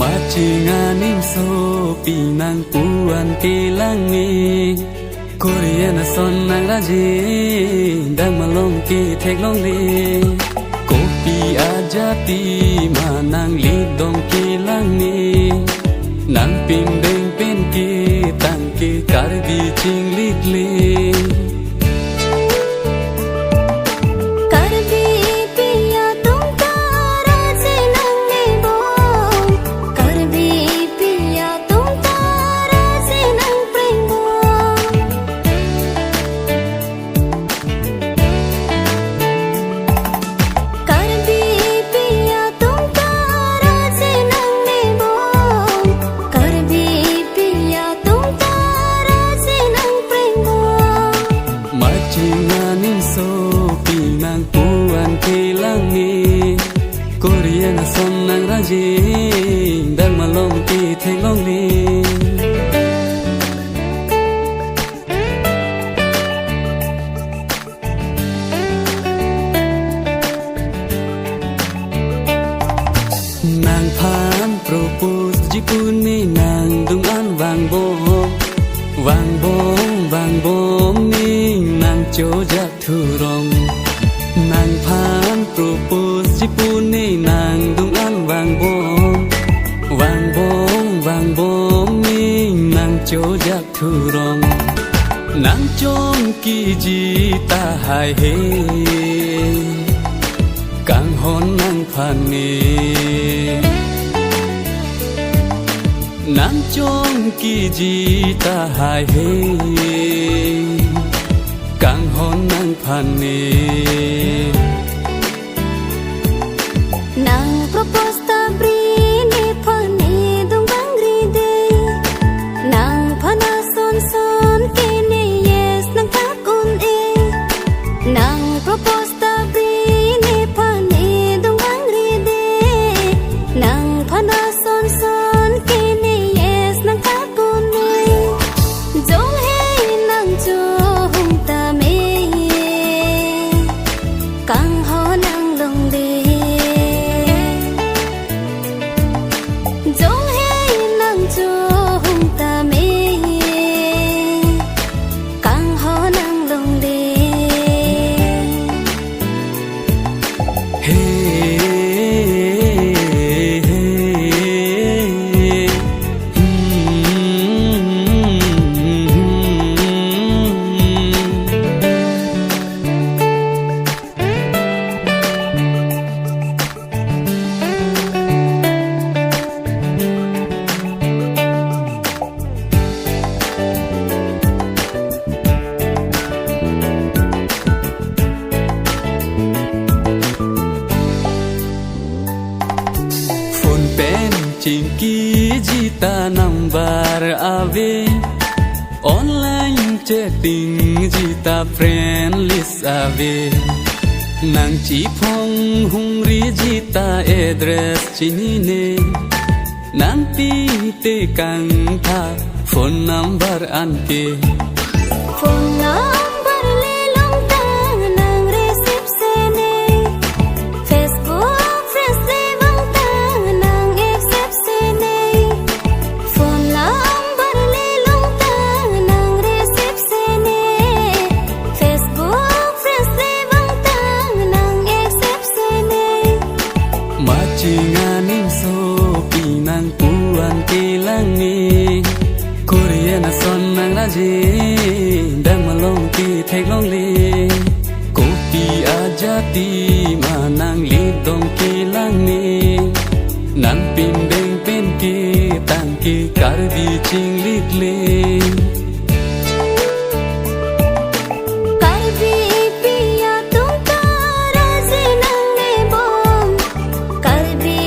Machinganing so pinang puan kilangi Korean son nang raji dang malong ki thek long li Kopi ajati manang lidong kilangi Nang pindeng pen ki tang ki karbi ching likli Pinang puan kilangi Korean son nang raji dang malong ki thek long li Nang phan propose jipuni nang dung an wang bom ni nang cho jak thu rong Nang phan propose jipuni nang dung an wang bom ni nang cho jak thu rong Nang chom ki ji ta hai he kang hon nang phan ni Nang chom ki ji ta hai he kang hon nang phan ni Nang propose ta bri ni phan ni dung bang ri de Nang phana son ke ni yes nang ta kun e Nang propose ta bri ni phan ni dung bang ri de Nang phana son ke ni yes nang ta kun e Jong he nang cho hung ta me kang ho nang long de Jong he nang cho hung ta me kang ho nang long de Chinki jita number ave Online chatting jita friend list ave Nang chi phong hung ri jita address chini ne Nang ti te kang tha phone number anke Phone number le long ta nang receive se ne Facebook friends le vang ta nang accept se ne Phone number le long ta nang receive se ne Facebook friends le vang ta nang accept se ne Machinganing so pinang puan kilangi Korean son nang raji dang malong ki thek long li Kopi ajati manang lidong kilangi Nang pindeng pen ki tang ki karbi ching likli Karbi piya tum tara se nang ne bom Karbi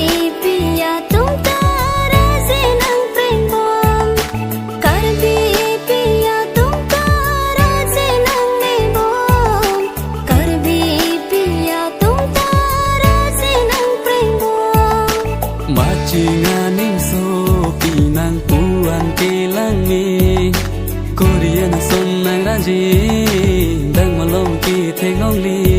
piya tum tara se nang prem bom Karbi piya tum tara se nang ne bom Karbi piya tum tara se nang prem bom Machinganing so pinang puan kilangi Korean son nang raji dang malong ki thek long li